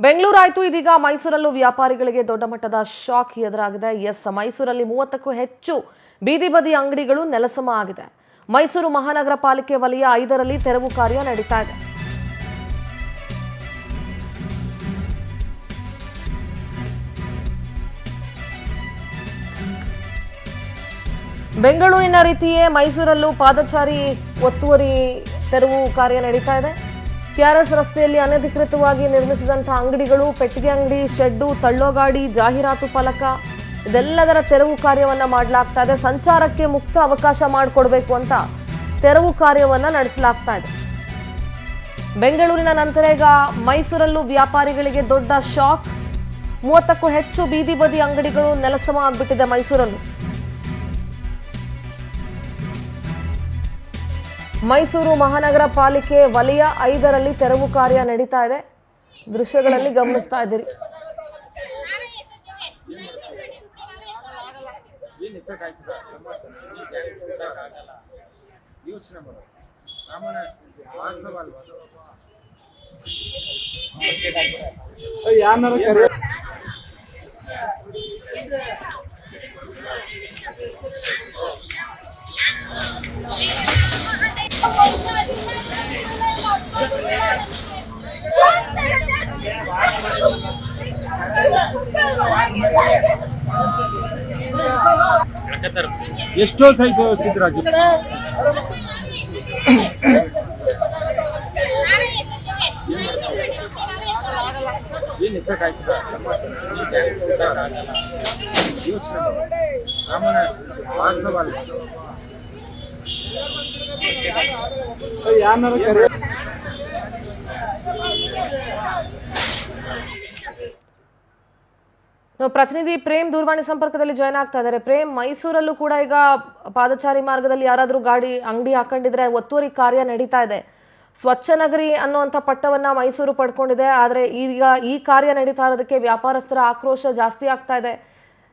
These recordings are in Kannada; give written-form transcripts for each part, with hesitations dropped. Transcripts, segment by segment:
ಬೆಂಗಳೂರು ಆಯ್ತು, ಇದೀಗ ಮೈಸೂರಲ್ಲೂ ವ್ಯಾಪಾರಿಗಳಿಗೆ ದೊಡ್ಡ ಮಟ್ಟದ ಶಾಕ್ ಎದುರಾಗಿದೆ. ಮೈಸೂರಲ್ಲಿ 30ಕ್ಕೂ ಹೆಚ್ಚು ಬೀದಿ ಬದಿ ಅಂಗಡಿಗಳು ನೆಲಸಮ ಆಗಿದೆ. ಮೈಸೂರು ಮಹಾನಗರ ಪಾಲಿಕೆ ವಲಯ 5ರಲ್ಲಿ ತೆರವು ಕಾರ್ಯ ನಡೀತಾ ಇದೆ. ಬೆಂಗಳೂರಿನ ರೀತಿಯೇ ಮೈಸೂರಲ್ಲೂ ಪಾದಚಾರಿ ಒತ್ತುವರಿ ತೆರವು ಕಾರ್ಯ ನಡೀತಾ ಇದೆ. ಕೆಆರ್ಎಸ್ ರಸ್ತೆಯಲ್ಲಿ ಅನಧಿಕೃತವಾಗಿ ನಿರ್ಮಿಸಿದಂತಹ ಅಂಗಡಿಗಳು, ಪೆಟ್ಟಿಗೆ ಅಂಗಡಿ, ಶೆಡ್ಡು, ತಳ್ಳೋಗಾಡಿ, ಜಾಹೀರಾತು ಫಲಕ ಇದೆಲ್ಲದರ ತೆರವು ಕಾರ್ಯವನ್ನ ಮಾಡಲಾಗ್ತಾ ಇದೆ. ಸಂಚಾರಕ್ಕೆ ಮುಕ್ತ ಅವಕಾಶ ಮಾಡಿಕೊಡ್ಬೇಕು ಅಂತ ತೆರವು ಕಾರ್ಯವನ್ನ ನಡೆಸಲಾಗ್ತಾ ಇದೆ. ಬೆಂಗಳೂರಿನ ನಂತರ ಈಗ ಮೈಸೂರಲ್ಲೂ ವ್ಯಾಪಾರಿಗಳಿಗೆ ದೊಡ್ಡ ಶಾಕ್. 30ಕ್ಕೂ ಹೆಚ್ಚು ಬೀದಿ ಬದಿ ಅಂಗಡಿಗಳು ನೆಲಸಮ ಆಗ್ಬಿಟ್ಟಿದೆ ಮೈಸೂರಲ್ಲೂ. ಮೈಸೂರು ಮಹಾನಗರ ಪಾಲಿಕೆ ವಲಯ 5ರಲ್ಲಿ ತೆರವು ಕಾರ್ಯ ನಡೀತಾ ಇದೆ. ದೃಶ್ಯಗಳಲ್ಲಿ ಗಮನಿಸ್ತಾ ಇದ್ದೀರಿ. ಎಷ್ಟೊತ್ತಾಯ್ತು ಸಿದ್ದರಾಜು? ಪ್ರತಿನಿಧಿ ಪ್ರೇಮ್ ದೂರವಾಣಿ ಸಂಪರ್ಕದಲ್ಲಿ ಜಾಯ್ನ್ ಆಗ್ತಾ ಇದ್ದಾರೆ. ಪ್ರೇಮ್, ಮೈಸೂರಲ್ಲೂ ಕೂಡ ಈಗ ಪಾದಚಾರಿ ಮಾರ್ಗದಲ್ಲಿ ಯಾರಾದ್ರೂ ಅಂಗಡಿ ಹಾಕೊಂಡಿದ್ರೆ ಒತ್ತುವರಿ ಕಾರ್ಯ ನಡೀತಾ ಇದೆ. ಸ್ವಚ್ಛ ನಗರಿ ಅನ್ನುವಂಥ ಪಟ್ಟವನ್ನ ಮೈಸೂರು ಪಡ್ಕೊಂಡಿದೆ. ಆದ್ರೆ ಈಗ ಈ ಕಾರ್ಯ ನಡೀತಾ ಇರೋದಕ್ಕೆ ವ್ಯಾಪಾರಸ್ಥರ ಆಕ್ರೋಶ ಜಾಸ್ತಿ ಆಗ್ತಾ ಇದೆ.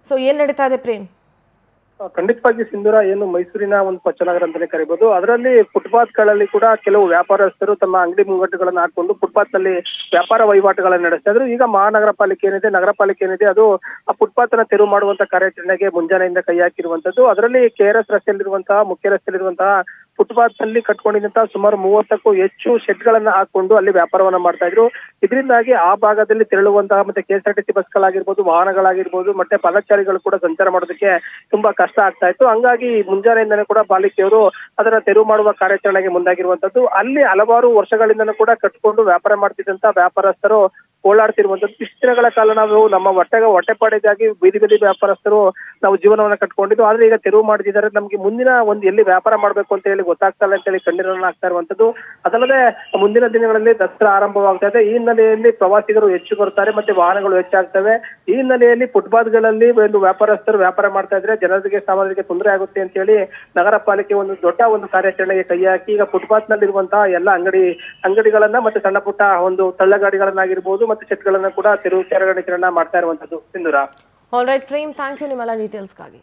ಸೊ ಏನ್ ನಡೀತಾ ಇದೆ ಪ್ರೇಮ್? ಖಂಡಿತವಾಗಿ ಸಿಂಧೂರ, ಏನು ಮೈಸೂರಿನ ಒಂದು ಸ್ವಚ್ಛನಗರ ಅಂತಾನೆ ಕರಿಬಹುದು. ಅದರಲ್ಲಿ ಫುಟ್ಪಾತ್ ಗಳಲ್ಲಿ ಕೂಡ ಕೆಲವು ವ್ಯಾಪಾರಸ್ಥರು ತಮ್ಮ ಅಂಗಡಿ ಮುಂಗಟ್ಟುಗಳನ್ನು ಹಾಕೊಂಡು ಫುಟ್ಪಾತ್ ನಲ್ಲಿ ವ್ಯಾಪಾರ ವಹಿವಾಟುಗಳನ್ನು ನಡೆಸ್ತಾ ಇದ್ರು. ಈಗ ಮಹಾನಗರ ಪಾಲಿಕೆ ಏನಿದೆ, ನಗರ ಪಾಲಿಕೆ ಏನಿದೆ, ಅದು ಆ ಫುಟ್ಪಾತ್ ಅನ್ನ ತೆರವು ಮಾಡುವಂತ ಕಾರ್ಯಾಚರಣೆಗೆ ಮುಂಜಾನೆಯಿಂದ ಕೈ ಹಾಕಿರುವಂತದ್ದು. ಅದರಲ್ಲಿ ಕೆಆರ್ಎಸ್ ರಸ್ತೆಯಲ್ಲಿರುವಂತಹ ಮುಖ್ಯ ರಸ್ತೆಯಲ್ಲಿರುವಂತಹ ಫುಟ್ಪಾತ್ ನಲ್ಲಿ ಕಟ್ಕೊಂಡಿದ್ದಂತಹ ಸುಮಾರು 30ಕ್ಕೂ ಹೆಚ್ಚು ಶೆಡ್ ಗಳನ್ನ ಹಾಕೊಂಡು ಅಲ್ಲಿ ವ್ಯಾಪಾರವನ್ನ ಮಾಡ್ತಾ ಇದ್ರು. ಇದರಿಂದಾಗಿ ಆ ಭಾಗದಲ್ಲಿ ತೆರಳುವಂತಹ ಮತ್ತೆ ಕೆಎಸ್ಆರ್ಟಿಸಿ ಬಸ್ಗಳಾಗಿರ್ಬೋದು, ವಾಹನಗಳಾಗಿರ್ಬೋದು, ಮತ್ತೆ ಪಾದಚಾರಿಗಳು ಕೂಡ ಸಂಚಾರ ಮಾಡೋದಕ್ಕೆ ತುಂಬಾ ಕಷ್ಟ ಆಗ್ತಾ ಇತ್ತು. ಹಂಗಾಗಿ ಮುಂಜಾನೆಯಿಂದನೇ ಕೂಡ ಪಾಲಿಕೆಯವರು ಅದನ್ನ ತೆರವು ಮಾಡುವ ಕಾರ್ಯಾಚರಣೆಗೆ ಮುಂದಾಗಿರುವಂತದ್ದು. ಅಲ್ಲಿ ಹಲವಾರು ವರ್ಷಗಳಿಂದನೂ ಕೂಡ ಕಟ್ಕೊಂಡು ವ್ಯಾಪಾರ ಮಾಡ್ತಿದ್ದಂತ ವ್ಯಾಪಾರಸ್ಥರು ಓಡಾಡ್ತಿರುವಂತದ್ದು. ಇಷ್ಟು ದಿನಗಳ ಕಾಲ ನಾವು ನಮ್ಮ ಹೊಟ್ಟೆಪಾಡಿಗಾಗಿ ಬೀದಿ ಬೀದಿ ವ್ಯಾಪಾರಸ್ಥರು ನಾವು ಜೀವನವನ್ನ ಕಟ್ಕೊಂಡಿದ್ದು. ಆದ್ರೆ ಈಗ ತೆರವು ಮಾಡಿದ್ದಾರೆ. ನಮ್ಗೆ ಮುಂದಿನ ಒಂದು ಎಲ್ಲಿ ವ್ಯಾಪಾರ ಮಾಡ್ಬೇಕು ಅಂತ ಹೇಳಿ ಗೊತ್ತಾಗ್ತಾ ಇಲ್ಲ ಅಂತ ಹೇಳಿ ಕಣ್ಣೀರನ್ನ ಹಾಕ್ತಾ ಇರುವಂತದ್ದು. ಅದಲ್ಲದೆ ಮುಂದಿನ ದಿನಗಳಲ್ಲಿ ದಸರಾ ಆರಂಭವಾಗ್ತಾ ಇದೆ. ಈ ಹಿನ್ನೆಲೆಯಲ್ಲಿ ಪ್ರವಾಸಿಗರು ಹೆಚ್ಚು ಬರ್ತಾರೆ, ಮತ್ತೆ ವಾಹನಗಳು ಹೆಚ್ಚಾಗ್ತವೆ. ಈ ಹಿನ್ನೆಲೆಯಲ್ಲಿ ಫುಟ್ಪಾತ್ಗಳಲ್ಲಿ ಒಂದು ವ್ಯಾಪಾರಸ್ಥರು ವ್ಯಾಪಾರ ಮಾಡ್ತಾ ಇದ್ರೆ ಜನರಿಗೆ ಸಾಮಾನ್ಯರಿಗೆ ತೊಂದರೆ ಆಗುತ್ತೆ ಅಂತ ಹೇಳಿ ನಗರ ಪಾಲಿಕೆ ಒಂದು ದೊಡ್ಡ ಒಂದು ಕಾರ್ಯಾಚರಣೆಗೆ ಕೈ ಹಾಕಿ ಈಗ ಫುಟ್ಪಾತ್ ನಲ್ಲಿರುವಂತಹ ಎಲ್ಲ ಅಂಗಡಿಗಳನ್ನ ಮತ್ತೆ ಸಣ್ಣ ಪುಟ್ಟ ಒಂದು ತಳ್ಳಗಾಡಿಗಳನ್ನಾಗಿರ್ಬೋದು ಮತ್ತೆ ಸೆಟ್ಗಳನ್ನ ಕೂಡ ತೆರವು ಕಾರ್ಯಾಚರಣೆ ಮಾಡ್ತಾ ಇರುವಂತದ್ದು. Sindhura. All right Prem, thank you ನಿಮ್ಮೆಲ್ಲ ಡೀಟೇಲ್ಸ್ಗಾಗಿ.